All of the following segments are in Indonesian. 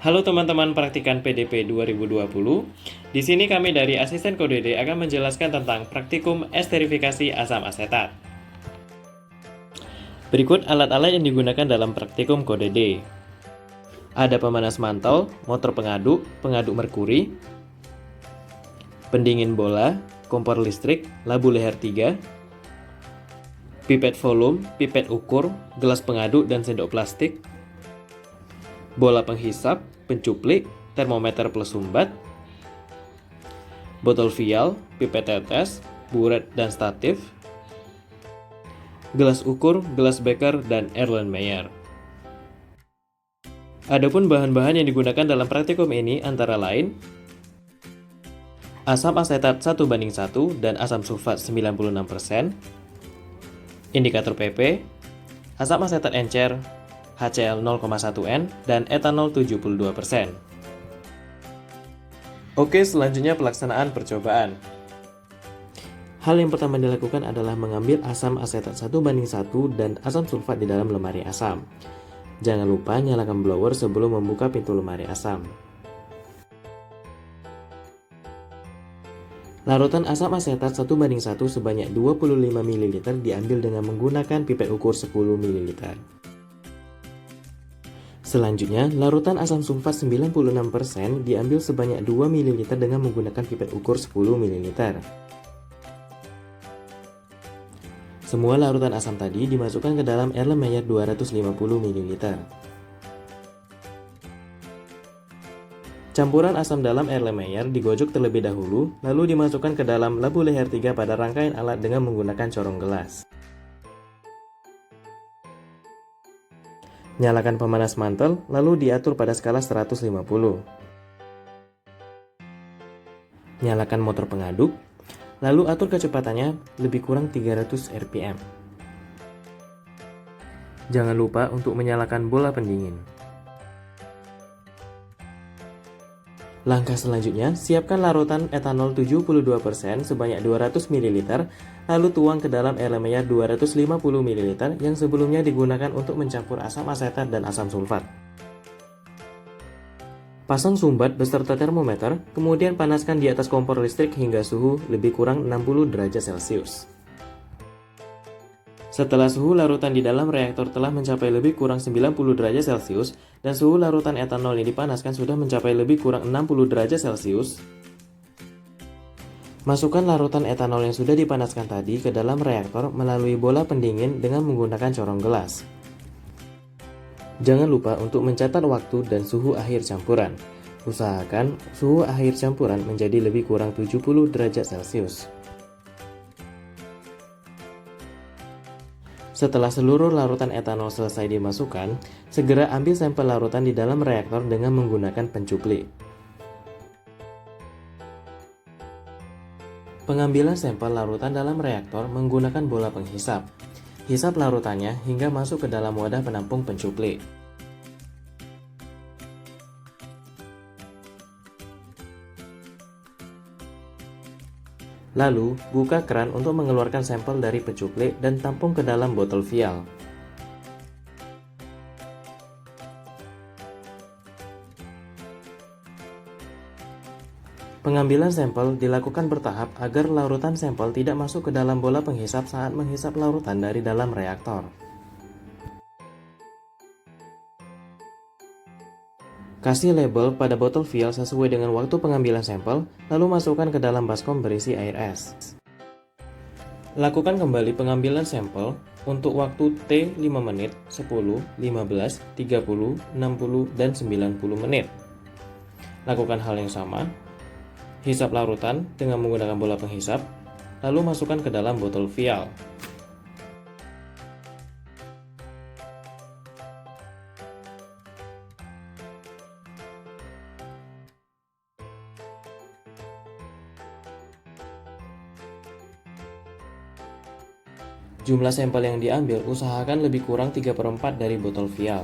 Halo teman-teman praktikan PDP 2020. Di sini kami dari Asisten Kode D akan menjelaskan tentang praktikum esterifikasi asam asetat. Berikut alat-alat yang digunakan dalam praktikum Kode D. Ada pemanas mantel, motor pengaduk, pengaduk merkuri, pendingin bola, kompor listrik, labu leher 3, pipet volume, pipet ukur, gelas pengaduk dan sendok plastik, bola penghisap, pencuplik, termometer plus sumbat, botol vial, pipet tetes, buret dan statif, gelas ukur, gelas beker, dan Erlenmeyer. Adapun bahan-bahan yang digunakan dalam praktikum ini antara lain asam asetat 1:1 dan asam sulfat 96%, indikator PP, asam asetat encer, HCl 0,1N, dan etanol 72%. Oke, selanjutnya pelaksanaan percobaan. Hal yang pertama dilakukan adalah mengambil asam asetat 1:1 dan asam sulfat di dalam lemari asam. Jangan lupa nyalakan blower sebelum membuka pintu lemari asam. Larutan asam asetat 1:1 sebanyak 25 ml diambil dengan menggunakan pipet ukur 10 ml. Selanjutnya, larutan asam sulfat 96% diambil sebanyak 2 ml dengan menggunakan pipet ukur 10 ml. Semua larutan asam tadi dimasukkan ke dalam Erlenmeyer 250 ml. Campuran asam dalam Erlenmeyer digojok terlebih dahulu, lalu dimasukkan ke dalam labu leher 3 pada rangkaian alat dengan menggunakan corong gelas. Nyalakan pemanas mantel, lalu diatur pada skala 150. Nyalakan motor pengaduk, lalu atur kecepatannya lebih kurang 300 rpm. Jangan lupa untuk menyalakan bola pendingin. Langkah selanjutnya, siapkan larutan etanol 72% sebanyak 200 ml, lalu tuang ke dalam Erlenmeyer 250 ml yang sebelumnya digunakan untuk mencampur asam asetat dan asam sulfat. Pasang sumbat beserta termometer, kemudian panaskan di atas kompor listrik hingga suhu lebih kurang 60 derajat Celcius. Setelah suhu larutan di dalam reaktor telah mencapai lebih kurang 90 derajat Celcius dan suhu larutan etanol yang dipanaskan sudah mencapai lebih kurang 60 derajat Celcius, masukkan larutan etanol yang sudah dipanaskan tadi ke dalam reaktor melalui bola pendingin dengan menggunakan corong gelas. Jangan lupa untuk mencatat waktu dan suhu akhir campuran. Usahakan suhu akhir campuran menjadi lebih kurang 70 derajat Celcius. Setelah seluruh larutan etanol selesai dimasukkan, segera ambil sampel larutan di dalam reaktor dengan menggunakan pencuplik. Pengambilan sampel larutan dalam reaktor menggunakan bola penghisap. Hisap larutannya hingga masuk ke dalam wadah penampung pencuplik. Lalu, buka keran untuk mengeluarkan sampel dari pencuplik dan tampung ke dalam botol vial. Pengambilan sampel dilakukan bertahap agar larutan sampel tidak masuk ke dalam bola penghisap saat menghisap larutan dari dalam reaktor. Kasih label pada botol vial sesuai dengan waktu pengambilan sampel, lalu masukkan ke dalam baskom berisi air es. Lakukan kembali pengambilan sampel untuk waktu T 5 menit, 10, 15, 30, 60, dan 90 menit. Lakukan hal yang sama. Hisap larutan dengan menggunakan bola penghisap, lalu masukkan ke dalam botol vial. Jumlah sampel yang diambil usahakan lebih kurang 3/4 dari botol vial.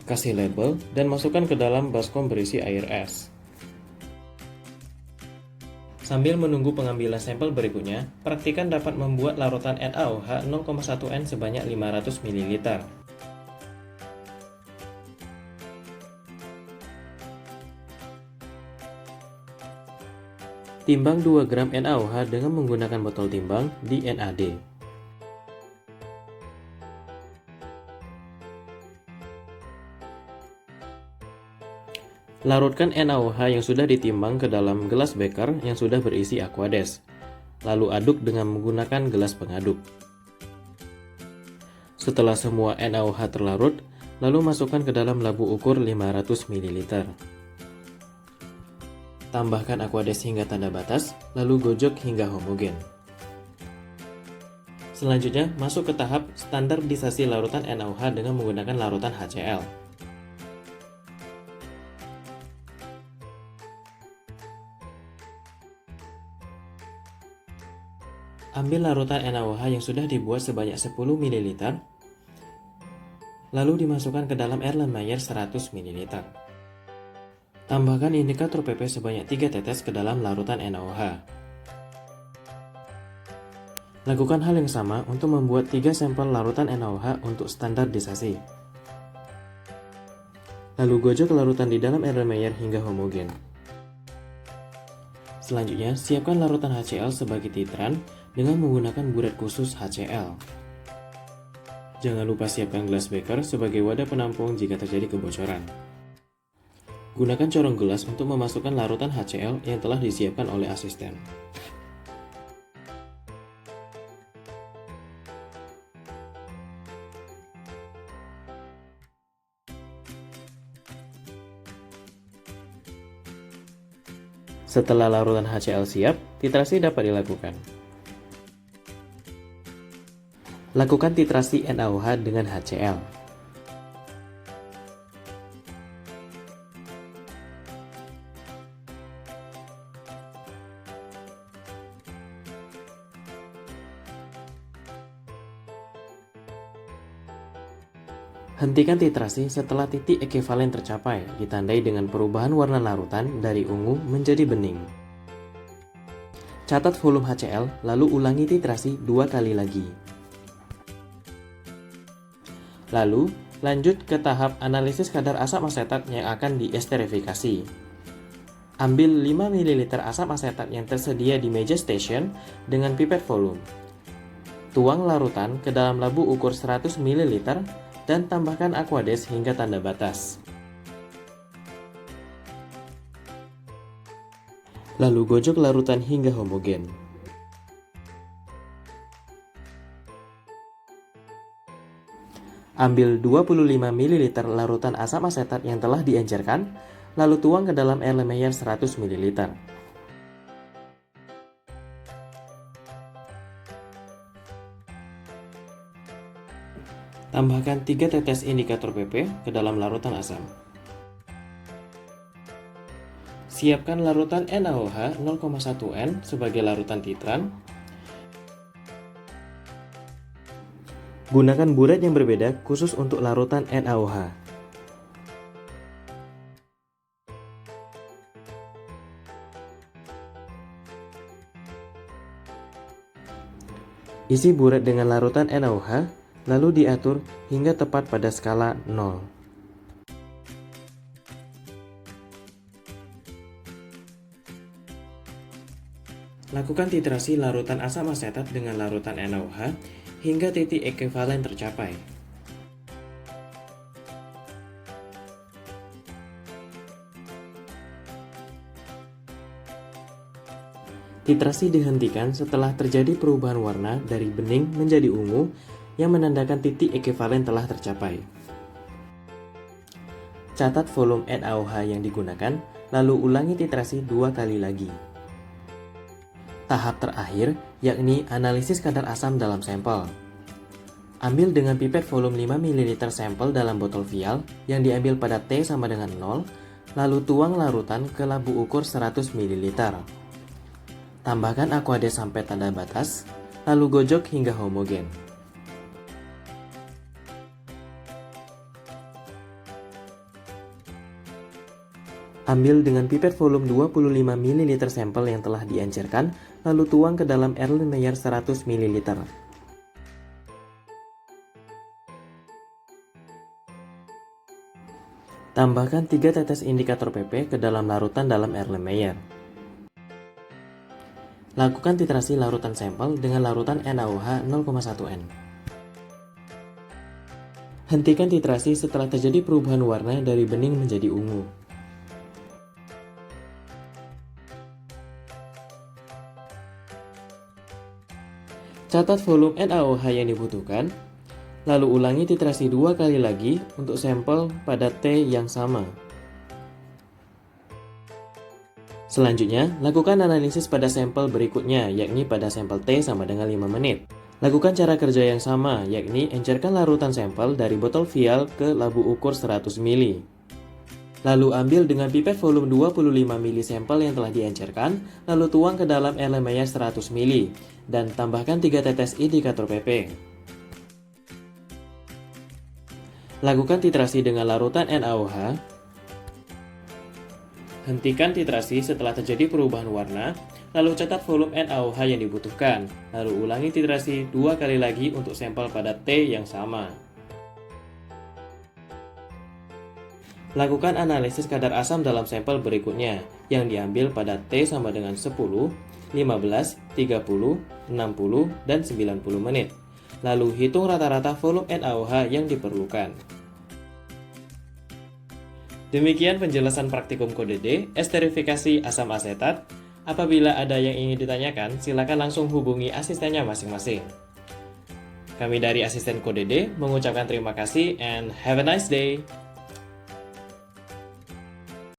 Kasih label dan masukkan ke dalam baskom berisi air es. Sambil menunggu pengambilan sampel berikutnya, praktikan dapat membuat larutan NaOH 0,1N sebanyak 500 ml. Timbang 2 gram NaOH dengan menggunakan botol timbang di NAD. Larutkan NaOH yang sudah ditimbang ke dalam gelas beker yang sudah berisi Aquades. Lalu aduk dengan menggunakan gelas pengaduk. Setelah semua NaOH terlarut, lalu masukkan ke dalam labu ukur 500 ml. Tambahkan Aquades hingga tanda batas, lalu gojok hingga homogen. Selanjutnya, masuk ke tahap standarisasi larutan NaOH dengan menggunakan larutan HCl. Ambil larutan NaOH yang sudah dibuat sebanyak 10 ml, lalu dimasukkan ke dalam Erlenmeyer 100 ml. Tambahkan indikator PP sebanyak 3 tetes ke dalam larutan NaOH. Lakukan hal yang sama untuk membuat 3 sampel larutan NaOH untuk standarisasi. Lalu gojok larutan di dalam Erlenmeyer hingga homogen. Selanjutnya, siapkan larutan HCl sebagai titran dengan menggunakan buret khusus HCl. Jangan lupa siapkan gelas beker sebagai wadah penampung jika terjadi kebocoran. Gunakan corong gelas untuk memasukkan larutan HCl yang telah disiapkan oleh asisten. Setelah larutan HCl siap, titrasi dapat dilakukan. Lakukan titrasi NaOH dengan HCl. Hentikan titrasi setelah titik ekivalen tercapai, ditandai dengan perubahan warna larutan dari ungu menjadi bening. Catat volume HCl, lalu ulangi titrasi 2 kali lagi. Lalu, lanjut ke tahap analisis kadar asam asetat yang akan diesterifikasi. Ambil 5 ml asam asetat yang tersedia di meja station dengan pipet volume. Tuang larutan ke dalam labu ukur 100 ml dan tambahkan Aquades hingga tanda batas. Lalu gojok larutan hingga homogen. Ambil 25 ml larutan asam asetat yang telah diencerkan, lalu tuang ke dalam Erlenmeyer 100 ml. Tambahkan 3 tetes indikator PP ke dalam larutan asam. Siapkan larutan NaOH 0,1 N sebagai larutan titran. Gunakan buret yang berbeda khusus untuk larutan NaOH. Isi buret dengan larutan NaOH, lalu diatur hingga tepat pada skala 0. Lakukan titrasi larutan asam asetat dengan larutan NaOH hingga titik ekivalen tercapai. Titrasi dihentikan setelah terjadi perubahan warna dari bening menjadi ungu yang menandakan titik ekivalen telah tercapai. Catat volume NaOH yang digunakan, lalu ulangi titrasi 2 kali lagi. Tahap terakhir, yakni analisis kadar asam dalam sampel. Ambil dengan pipet volume 5 ml sampel dalam botol vial yang diambil pada T sama dengan 0, lalu tuang larutan ke labu ukur 100 ml. Tambahkan Aquades sampai tanda batas, lalu gojok hingga homogen. Ambil dengan pipet volume 25 ml sampel yang telah diencerkan, lalu tuang ke dalam Erlenmeyer 100 ml. Tambahkan 3 tetes indikator PP ke dalam larutan dalam Erlenmeyer. Lakukan titrasi larutan sampel dengan larutan NaOH 0,1N. Hentikan titrasi setelah terjadi perubahan warna dari bening menjadi ungu. Catat volume NaOH yang dibutuhkan, lalu ulangi titrasi 2 kali lagi untuk sampel pada T yang sama. Selanjutnya, lakukan analisis pada sampel berikutnya, yakni pada sampel T sama dengan 5 menit. Lakukan cara kerja yang sama, yakni encerkan larutan sampel dari botol vial ke labu ukur 100 ml. Lalu ambil dengan pipet volume 25 ml sampel yang telah diencerkan, lalu tuang ke dalam air lemaya 100 ml, dan tambahkan 3 tetes indikator PP. Lakukan titrasi dengan larutan NaOH. Hentikan titrasi setelah terjadi perubahan warna, lalu catat volume NaOH yang dibutuhkan, lalu ulangi titrasi 2 kali lagi untuk sampel pada T yang sama. Lakukan analisis kadar asam dalam sampel berikutnya, yang diambil pada T sama dengan 10, 15, 30, 60, dan 90 menit. Lalu hitung rata-rata volume NaOH yang diperlukan. Demikian penjelasan praktikum kode D, esterifikasi asam asetat. Apabila ada yang ingin ditanyakan, silakan langsung hubungi asistennya masing-masing. Kami dari asisten kode D mengucapkan terima kasih and have a nice day.